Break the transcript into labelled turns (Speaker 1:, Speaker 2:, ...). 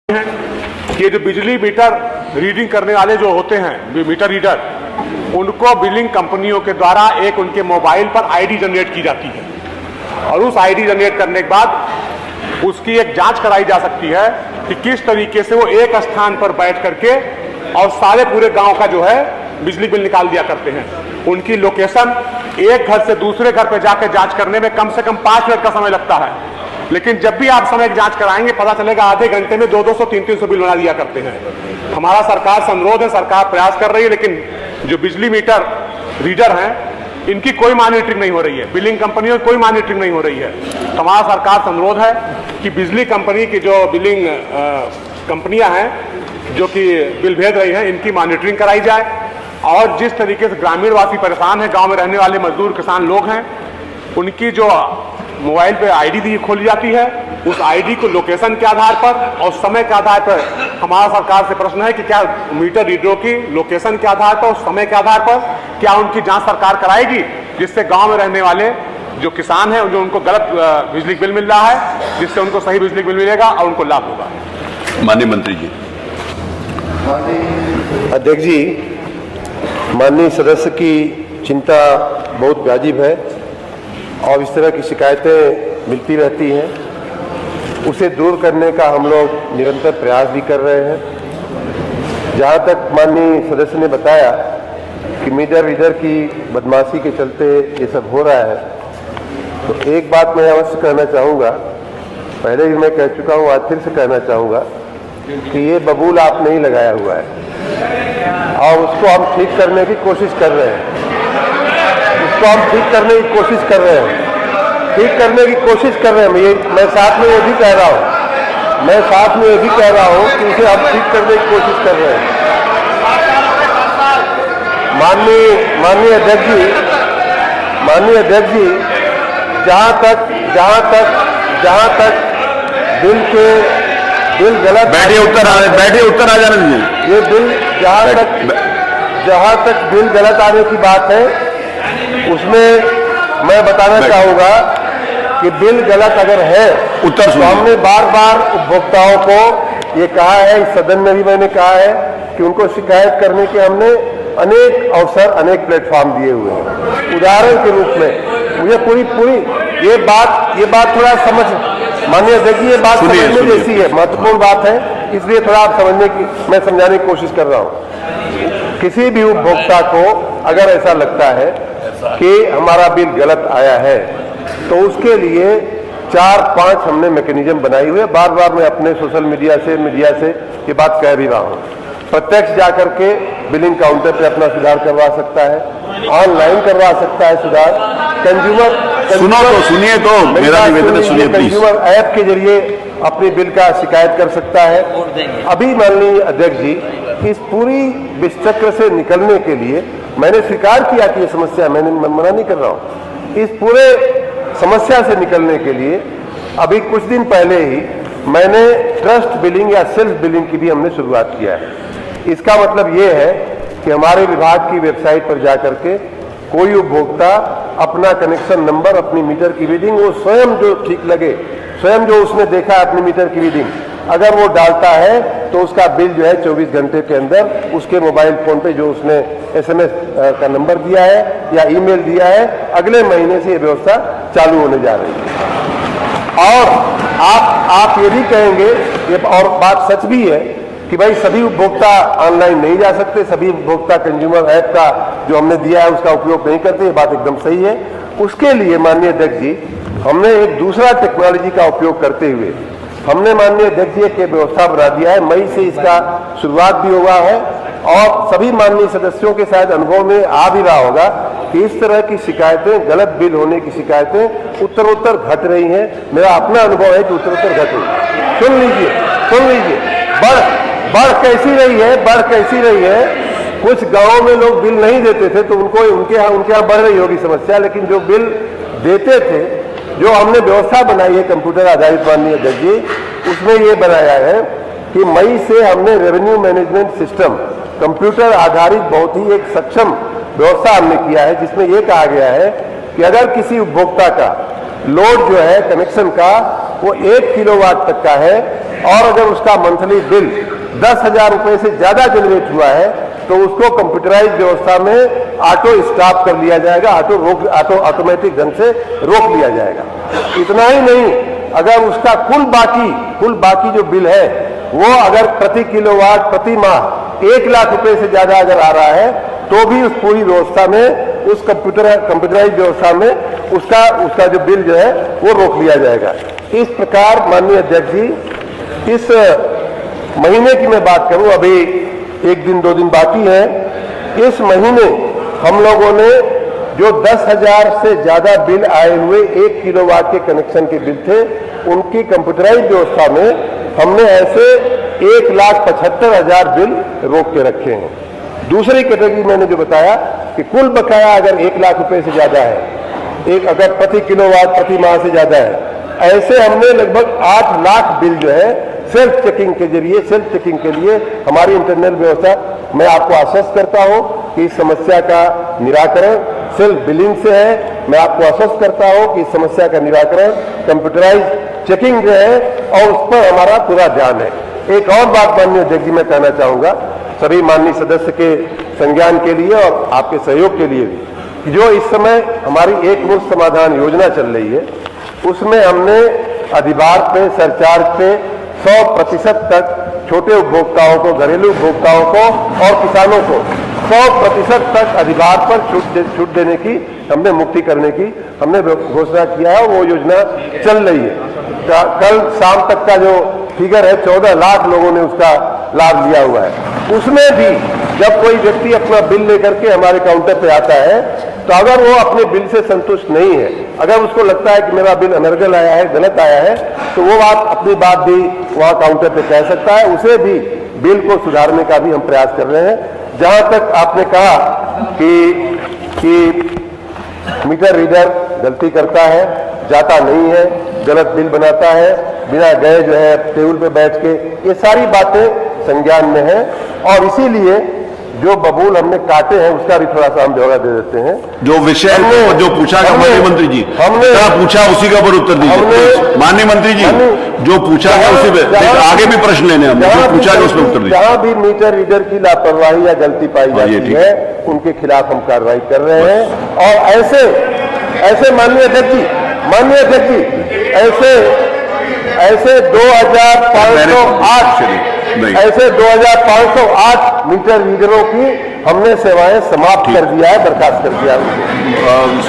Speaker 1: हैं कि जो बिजली मीटर रीडिंग करने वाले जो होते हैं मीटर रीडर, उनको बिलिंग कंपनियों के द्वारा एक उनके मोबाइल पर आईडी जनरेट की जाती है और उस आईडी जनरेट करने के बाद उसकी एक जांच कराई जा सकती है कि किस तरीके से वो एक स्थान पर बैठ करके और सारे पूरे गांव का जो है बिजली बिल निकाल दिया करते हैं। उनकी लोकेशन एक घर से दूसरे घर पर जाकर जांच करने में कम से कम 5 मिनट का समय लगता है, लेकिन जब भी आप समय की जांच कराएंगे पता चलेगा आधे घंटे में 200-200, 300-300 बिल बना दिया करते हैं। हमारा सरकार से अनुरोध है, सरकार प्रयास कर रही है, लेकिन जो बिजली मीटर रीडर हैं इनकी कोई मॉनिटरिंग नहीं हो रही है, बिलिंग कंपनियों की कोई मॉनिटरिंग नहीं हो रही है। तो हमारा सरकार से अनुरोध है कि बिजली कंपनी की जो बिलिंग कंपनियां हैं जो कि बिल भेज रही हैं, इनकी मॉनिटरिंग कराई जाए और जिस तरीके से ग्रामीण वासी परेशान है, गाँव में रहने वाले मजदूर किसान लोग हैं, उनकी जो मोबाइल पे आईडी खोली जाती है, उस आईडी को लोकेशन के आधार पर और समय के आधार पर हमारा सरकार से प्रश्न है कि क्या मीटर रीडरों की लोकेशन के आधार पर और समय के आधार पर क्या उनकी जांच सरकार कराएगी, जिससे गांव में रहने वाले जो किसान हैं जो उनको गलत बिजली बिल मिल रहा है, जिससे उनको सही बिजली बिल मिलेगा और उनको लाभ होगा।
Speaker 2: माननीय मंत्री जी।
Speaker 3: अध्यक्ष जी, माननीय सदस्य की चिंता बहुत वाजिब है और इस तरह की शिकायतें मिलती रहती हैं, उसे दूर करने का हम लोग निरंतर प्रयास भी कर रहे हैं। जहाँ तक माननीय सदस्य ने बताया कि मीटर रीडर की बदमाशी के चलते ये सब हो रहा है, तो एक बात मैं अवश्य कहना चाहूँगा, पहले भी मैं कह चुका हूँ, आज फिर से कहना चाहूँगा कि ये बबूल आप नहीं लगाया हुआ है और उसको हम ठीक करने की कोशिश कर रहे हैं। उसको हम ठीक करने की कोशिश कर रहे हैं, ठीक करने की कोशिश कर रहे हैं। मैं साथ में ये भी कह रहा हूँ, मैं साथ में ये भी कह रहा हूँ कि उसे हम ठीक करने की कोशिश कर रहे हैं। माननीय अध्यक्ष जी, जहाँ तक बिल गलत,
Speaker 2: बैठिए उत्तर आ जाने दीजिए।
Speaker 3: ये बिल जहाँ तक बिल गलत आने की बात है, उसमें मैं बताना चाहूँगा कि बिल गलत अगर है
Speaker 2: उत्तर
Speaker 3: तो हमने बार बार उपभोक्ताओं को ये कहा है, इस सदन में भी मैंने कहा है कि उनको शिकायत करने के हमने अनेक अवसर, अनेक प्लेटफॉर्म दिए हुए हैं। उदाहरण के रूप में मुझे पूरी ये बात थोड़ा समझ, माननीय अध्यक्ष जी, ये बात समझने जैसी है, महत्वपूर्ण बात है, इसलिए थोड़ा आप मैं समझाने की कोशिश कर रहा हूँ। किसी भी उपभोक्ता को अगर ऐसा लगता है कि हमारा बिल गलत आया है तो उसके लिए 4-5 हमने मैकेनिज्म बनाई हुई है। बार बार मैं अपने सोशल मीडिया से ये बात कह भी रहा हूँ। प्रत्यक्ष जाकर के बिलिंग काउंटर पे अपना सुधार करवा सकता है, ऑनलाइन करवा सकता है सुधार,
Speaker 2: मेरा निवेदन है, सुनिए प्लीज।
Speaker 3: कंज्यूमर ऐप के जरिए अपने बिल का शिकायत कर सकता है। अभी माननीय अध्यक्ष जी, इस पूरी विषचक्र से निकलने के लिए मैंने स्वीकार किया कि ये समस्या, मैं मना नहीं कर रहा हूँ, इस पूरे समस्या से निकलने के लिए अभी कुछ दिन पहले ही मैंने ट्रस्ट बिलिंग या सेल्फ बिलिंग की भी हमने शुरुआत किया है। इसका मतलब ये है कि हमारे विभाग की वेबसाइट पर जाकर के कोई उपभोक्ता अपना कनेक्शन नंबर, अपनी मीटर की रीडिंग, वो स्वयं जो ठीक लगे, स्वयं जो उसने देखा अपनी मीटर की रीडिंग, अगर वो डालता है तो उसका बिल जो है 24 घंटे के अंदर उसके मोबाइल फोन पे जो उसने SMS का नंबर दिया है या ईमेल दिया है, अगले महीने से ये व्यवस्था चालू होने जा रही है। और आप ये भी कहेंगे, ये और बात सच भी है कि भाई सभी उपभोक्ता ऑनलाइन नहीं जा सकते, सभी उपभोक्ता कंज्यूमर ऐप का जो हमने दिया है उसका उपयोग नहीं करते, ये बात एकदम सही है। उसके लिए माननीय अध्यक्ष जी, हमने एक दूसरा टेक्नोलॉजी का उपयोग करते हुए हमने माननीय अध्यक्ष जी एक व्यवस्था बना दिया है। मई से इसका शुरुआत भी हुआ है और सभी माननीय सदस्यों के शायद अनुभव में आ भी रहा होगा कि इस तरह की शिकायतें, गलत बिल होने की शिकायतें उत्तरोत्तर घट रही हैं। मेरा अपना अनुभव है कि उत्तरोत्तर घट रही है। सुन लीजिए, बढ़ कैसी रही है। कुछ गांवों में लोग बिल नहीं देते थे तो उनके यहाँ बढ़ रही होगी समस्या, लेकिन जो बिल देते थे, जो हमने व्यवस्था बनाई है कंप्यूटर आधारित माननीय अध्यक्ष जी, उसमें ये बनाया है कि मई से हमने रेवेन्यू मैनेजमेंट सिस्टम कंप्यूटर आधारित बहुत ही एक सक्षम व्यवस्था हमने किया है, जिसमें यह कहा गया है कि अगर किसी उपभोक्ता का लोड जो है कनेक्शन का वो 1 किलोवाट तक का है और अगर उसका मंथली बिल 10,000 रुपए से ज्यादा जनरेट हुआ है तो उसको कंप्यूटराइज व्यवस्था में ऑटो स्टॉप कर लिया जाएगा, ऑटोमेटिक ढंग से रोक लिया जाएगा। इतना ही नहीं, अगर उसका कुल बाकी जो बिल है वो अगर प्रति किलोवाट प्रति माह 1 लाख रुपए से ज्यादा अगर आ रहा है तो भी उस पूरी व्यवस्था में, उस कंप्यूटराइज व्यवस्था में उसका जो बिल जो है वो रोक लिया जाएगा। इस प्रकार माननीय अध्यक्ष जी, इस महीने की मैं बात करूं, अभी 1 दिन 2 दिन बाकी है, इस महीने हम लोगों ने जो 10,000 से ज्यादा बिल आए हुए 1 किलोवाट के कनेक्शन के बिल थे, उनकी कंप्यूटराइज व्यवस्था में हमने ऐसे 1,75,000 बिल रोक के रखे हैं। दूसरी कैटेगरी मैंने जो बताया कि कुल बकाया अगर 1 लाख रुपए से ज्यादा है, अगर प्रति किलोवाट प्रति माह से ज्यादा है, ऐसे हमने लगभग 8 लाख बिल जो है सेल्फ चेकिंग के लिए हमारी इंटरनल व्यवस्था, मैं आपको आश्वस्त करता हूं कि इस समस्या का निराकरण सेल्फ बिलिंग से है। मैं आपको आश्वस्त करता हूं कि इस समस्या का निराकरण कंप्यूटराइज चेकिंग जो है और उस पर हमारा पूरा ध्यान है। एक और बात माननीय अध्यक्ष जी मैं कहना चाहूंगा सभी माननीय सदस्य के संज्ञान के लिए और आपके सहयोग के लिए भी, कि जो इस समय हमारी एक मुश्त समाधान योजना चल रही है, उसमें हमने अधिभार पे, सरचार्ज पे 100% तक छोटे उपभोक्ताओं को, घरेलू उपभोक्ताओं को और किसानों को 100% तक अधिभार पर छूट देने की, हमने मुक्ति करने की हमने घोषणा किया है। वो योजना चल रही है। कल शाम तक का जो फिगर है 14 लाख लोगों ने उसका लाभ लिया हुआ है। उसमें भी जब कोई व्यक्ति अपना बिल लेकर के हमारे काउंटर पे आता है तो अगर वो अपने बिल से संतुष्ट नहीं है, अगर उसको लगता है कि मेरा बिल अनर्गल आया है, गलत आया है, तो वो अपनी बात भी वहां काउंटर पे कह सकता है। उसे भी बिल को सुधारने का भी हम प्रयास कर रहे हैं। जहां तक आपने कहा कि मीटर रीडर गलती करता है, जाता नहीं है, गलत बिल बनाता है, बिना गए जो है टेबल पे बैठ के, ये सारी बातें संज्ञान में है और इसीलिए जो बबूल हमने काटे हैं उसका भी थोड़ा सा हम ब्यौरा दे देते हैं।
Speaker 2: जो विषय जो पूछा गया माननीय मंत्री जी, हमने पूछा उसी का पर उत्तर दीजिए। माननीय मंत्री जी, जो पूछा गया उसी पे आगे भी प्रश्न लेने हम, जो पूछा गया उसमें उत्तर दीजिए।
Speaker 3: जहां भी मीटर रीडर की लापरवाही या गलती पाई जाती है उनके खिलाफ हम कार्रवाई कर रहे हैं। और ऐसे माननीय अध्यक्ष जी, ऐसे 2,508 मीटर रीडरों की हमने सेवाएं समाप्त कर दिया है, बर्खास्त कर दिया है उनको।